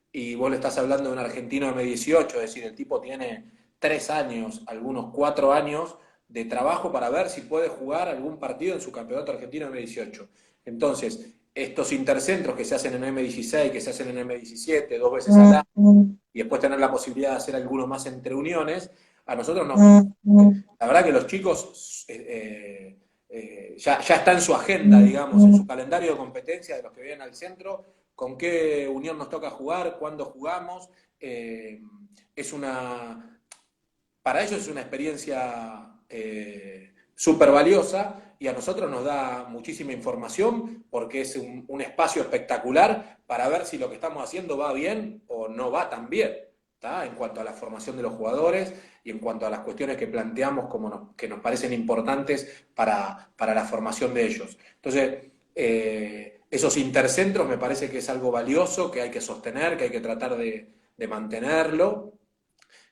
y vos le estás hablando de un argentino M18, es decir, el tipo tiene 3 años, algunos 4 años de trabajo para ver si puede jugar algún partido en su campeonato argentino M18. Entonces, estos intercentros que se hacen en M16, que se hacen en M17, 2 veces al año, y después tener la posibilidad de hacer alguno más entre uniones, a nosotros nos... La verdad que los chicos ya está en su agenda, digamos, en su calendario de competencia de los que vienen al centro, con qué unión nos toca jugar, cuándo jugamos. Es para ellos es una experiencia súper valiosa, y a nosotros nos da muchísima información, porque es un espacio espectacular para ver si lo que estamos haciendo va bien o no va tan bien, ¿tá? En cuanto a la formación de los jugadores y en cuanto a las cuestiones que planteamos que nos parecen importantes para la formación de ellos. Entonces, esos intercentros me parece que es algo valioso, que hay que sostener, que hay que tratar de mantenerlo.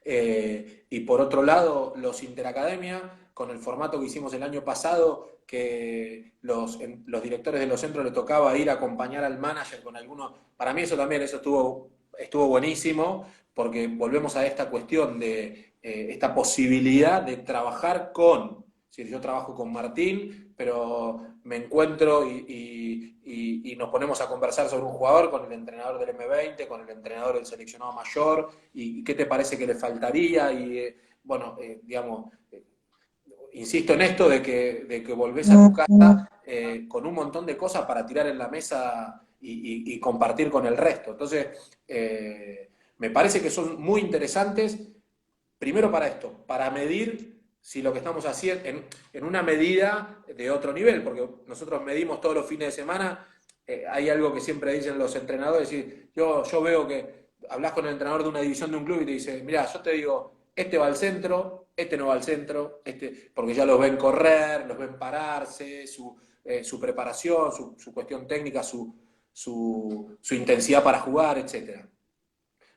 Y por otro lado, los interacademia, con el formato que hicimos el año pasado, que los directores de los centros le tocaba ir a acompañar al manager con algunos. Para mí eso también, eso estuvo buenísimo, porque volvemos a esta cuestión de esta posibilidad de trabajar con, es decir, yo trabajo con Martín, pero me encuentro y nos ponemos a conversar sobre un jugador con el entrenador del M20, con el entrenador del seleccionado mayor, y qué te parece que le faltaría, y bueno, digamos, insisto en esto de que volvés a tu casa con un montón de cosas para tirar en la mesa y compartir con el resto. Entonces, me parece que son muy interesantes, primero para esto, para medir si lo que estamos haciendo, en una medida de otro nivel, porque nosotros medimos todos los fines de semana, hay algo que siempre dicen los entrenadores, yo veo que hablas con el entrenador de una división de un club y te dice, mira, yo te digo, este va al centro, este no va al centro, porque ya los ven correr, los ven pararse, su preparación, su cuestión técnica, su intensidad para jugar, etc.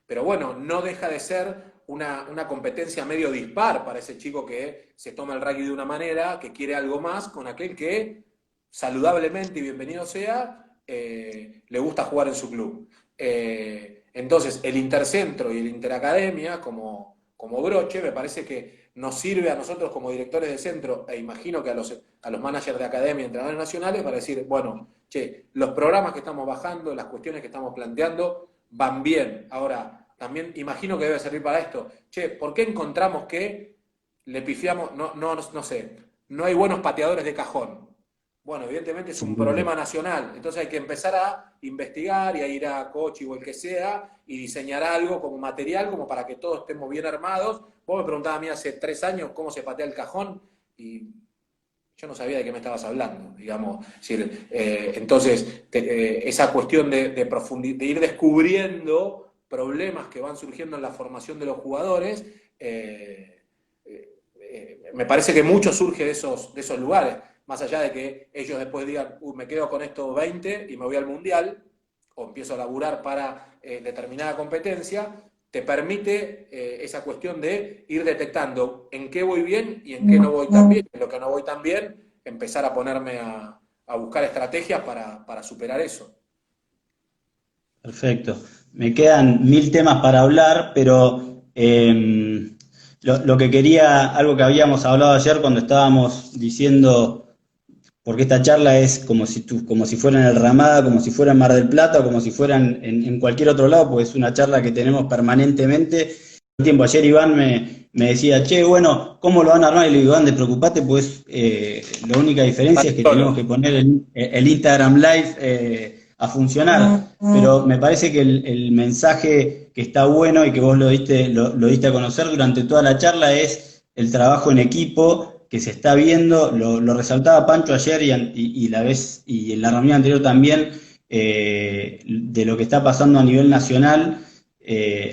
Pero bueno, no deja de ser una competencia medio dispar para ese chico que se toma el rugby de una manera, que quiere algo más, con aquel que saludablemente y bienvenido sea, le gusta jugar en su club. Entonces, el intercentro y el interacademia, como broche, me parece que nos sirve a nosotros como directores de centro, e imagino que a los managers de academia, entrenadores nacionales, para decir, bueno, che, los programas que estamos bajando, las cuestiones que estamos planteando, van bien. Ahora, también imagino que debe servir para esto. Che, ¿por qué encontramos que le pifiamos? No sé, no hay buenos pateadores de cajón. Bueno, evidentemente es un problema nacional, entonces hay que empezar a investigar y a ir a Cochi o el que sea y diseñar algo como material, como para que todos estemos bien armados. Vos me preguntabas a mí hace 3 años cómo se patea el cajón y yo no sabía de qué me estabas hablando, digamos. Es decir, entonces, esa cuestión de ir descubriendo problemas que van surgiendo en la formación de los jugadores, me parece que mucho surge de esos lugares. Más allá de que ellos después digan, me quedo con estos 20 y me voy al Mundial, o empiezo a laburar para determinada competencia, te permite esa cuestión de ir detectando en qué voy bien y en qué no voy tan bien. En lo que no voy tan bien, empezar a ponerme a buscar estrategias para superar eso.
Perfecto. Me quedan 1000 temas para hablar, pero lo que quería, algo que habíamos hablado ayer cuando estábamos diciendo, porque esta charla es como si fuera en el Ramada, como si fuera en Mar del Plata, o como si fuera en cualquier otro lado, porque es una charla que tenemos permanentemente. Un tiempo ayer Iván me decía, che, bueno, ¿cómo lo van a armar? Y le digo, Iván, preocupate, pues la única diferencia es que tenemos que poner el Instagram Live a funcionar. Pero me parece que el mensaje que está bueno y que vos lo diste a conocer durante toda la charla es el trabajo en equipo que se está viendo, lo resaltaba Pancho ayer y en la reunión anterior también, de lo que está pasando a nivel nacional,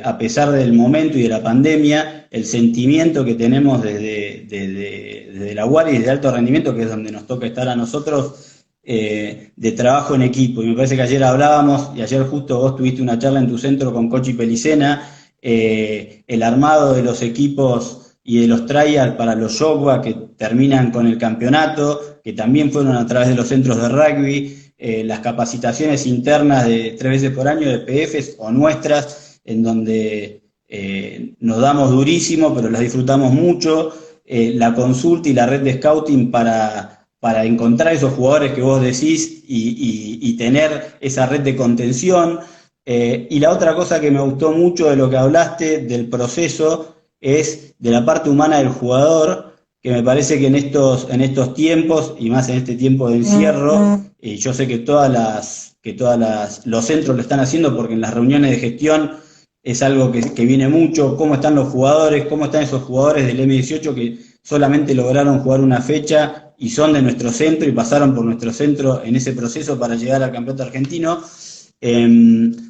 a pesar del momento y de la pandemia, el sentimiento que tenemos desde la UAR y desde alto rendimiento, que es donde nos toca estar a nosotros, de trabajo en equipo. Y me parece que ayer hablábamos, y ayer justo vos tuviste una charla en tu centro con Cochi Pelicena, el armado de los equipos y de los trials para los Yogua que terminan con el campeonato, que también fueron a través de los centros de rugby, las capacitaciones internas de 3 veces por año de PFs o nuestras, en donde nos damos durísimo, pero las disfrutamos mucho, la consulta y la red de scouting para encontrar esos jugadores que vos decís y tener esa red de contención. Y la otra cosa que me gustó mucho de lo que hablaste, del proceso, es de la parte humana del jugador, que me parece que en estos tiempos, y más en este tiempo de encierro, y yo sé que los centros lo están haciendo porque en las reuniones de gestión es algo que viene mucho, cómo están los jugadores, cómo están esos jugadores del M18 que solamente lograron jugar una fecha y son de nuestro centro y pasaron por nuestro centro en ese proceso para llegar al campeonato argentino.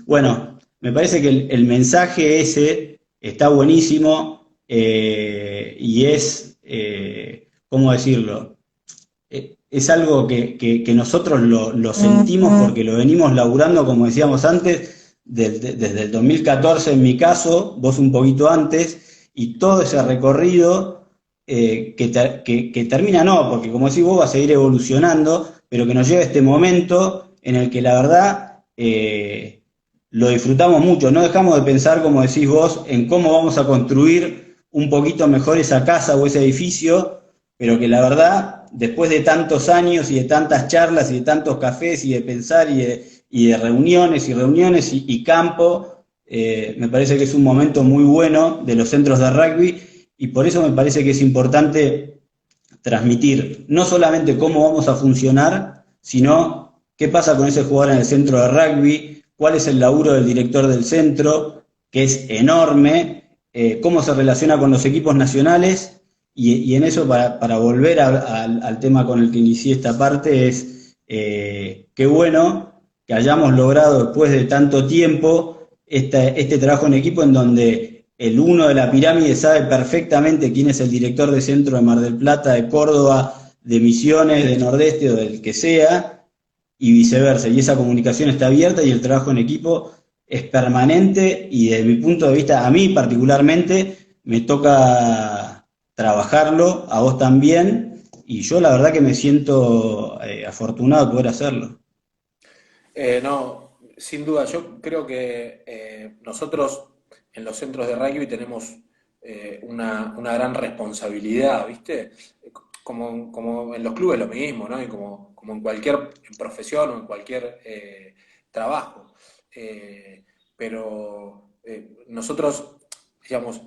Bueno, me parece que el mensaje ese está buenísimo. Y es, ¿cómo decirlo? Es algo que nosotros lo sentimos porque lo venimos laburando, como decíamos antes, desde el 2014 en mi caso, vos un poquito antes, y todo ese recorrido que termina no, porque como decís vos va a seguir evolucionando, pero que nos lleva a este momento en el que la verdad lo disfrutamos mucho, no dejamos de pensar, como decís vos, en cómo vamos a construir un poquito mejor esa casa o ese edificio, pero que la verdad, después de tantos años y de tantas charlas y de tantos cafés y de pensar y de reuniones y reuniones y campo, me parece que es un momento muy bueno de los centros de rugby y por eso me parece que es importante transmitir no solamente cómo vamos a funcionar, sino qué pasa con ese jugador en el centro de rugby, cuál es el laburo del director del centro, que es enorme, cómo se relaciona con los equipos nacionales, y en eso, para volver al tema con el que inicié esta parte, es qué bueno que hayamos logrado después de tanto tiempo este trabajo en equipo en donde el uno de la pirámide sabe perfectamente quién es el director de centro de Mar del Plata, de Córdoba, de Misiones, de Nordeste o del que sea, y viceversa. Y esa comunicación está abierta y el trabajo en equipo es permanente y desde mi punto de vista, a mí particularmente, me toca trabajarlo, a vos también, y yo la verdad que me siento afortunado de poder hacerlo.
No, sin duda, yo creo que nosotros en los centros de rugby tenemos una gran responsabilidad, ¿viste? Como en los clubes lo mismo, ¿no? Y como en cualquier profesión o en cualquier trabajo. Pero nosotros, digamos,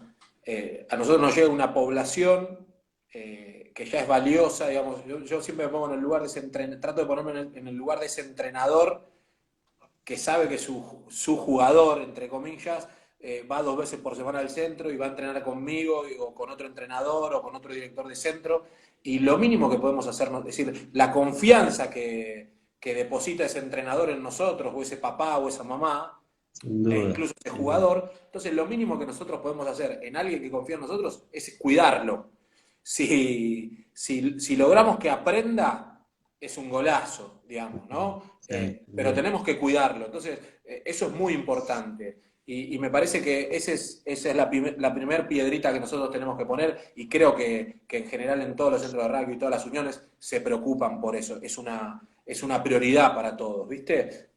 a nosotros nos llega una población que ya es valiosa, digamos, yo siempre me pongo en el lugar de ese entrenador, trato de ponerme en el lugar de ese entrenador que sabe que su jugador, entre comillas, va 2 veces por semana al centro y va a entrenar conmigo o con otro entrenador o con otro director de centro. Y lo mínimo que podemos hacer, es decir, la confianza que deposita ese entrenador en nosotros, o ese papá o esa mamá,
Sin
e
duda.
incluso ese jugador, entonces lo mínimo que nosotros podemos hacer en alguien que confía en nosotros es cuidarlo. Si logramos que aprenda, es un golazo, digamos, ¿no?
Sí,
Pero tenemos que cuidarlo. Entonces, eso es muy importante. Y me parece que esa es la primer piedrita que nosotros tenemos que poner y creo que en general en todos los centros de rugby y todas las uniones se preocupan por eso. Es una prioridad para todos, ¿viste?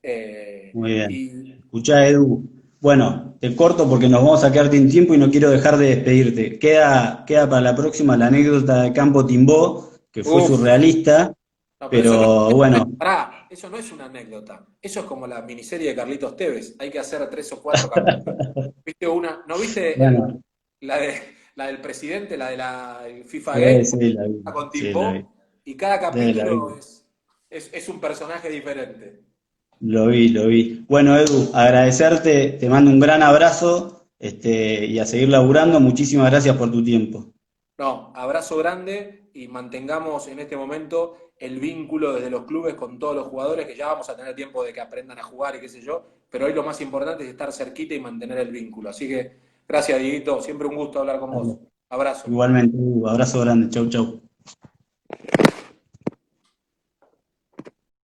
muy bien.
Y
Escuchá, Edu. Bueno, te corto porque nos vamos a quedar sin tiempo y no quiero dejar de despedirte. Queda para la próxima la anécdota de Campo Timbó, que fue
uff,
surrealista,
no, pero eso no,
pero bueno,
pará, eso no es una anécdota. Eso es como la miniserie de Carlitos Tevez. Hay que hacer 3 o 4 capítulos. ¿Viste una? ¿No viste
bueno,
la del presidente, la de el FIFA
sí,
Game?
sí, la vi,
Con
sí, la vi,
Timbó. Y cada
sí, la vi,
capítulo es un personaje diferente.
lo vi, lo vi. Bueno, Edu, agradecerte, te mando un gran abrazo, y a seguir laburando. Muchísimas gracias por tu tiempo.
No, abrazo grande y mantengamos en este momento el vínculo desde los clubes con todos los jugadores, que ya vamos a tener tiempo de que aprendan a jugar y qué sé yo, pero hoy lo más importante es estar cerquita y mantener el vínculo. Así que gracias, Dieguito, siempre un gusto hablar con vos. Abrazo.
Igualmente, Edu, abrazo grande, chau, chau.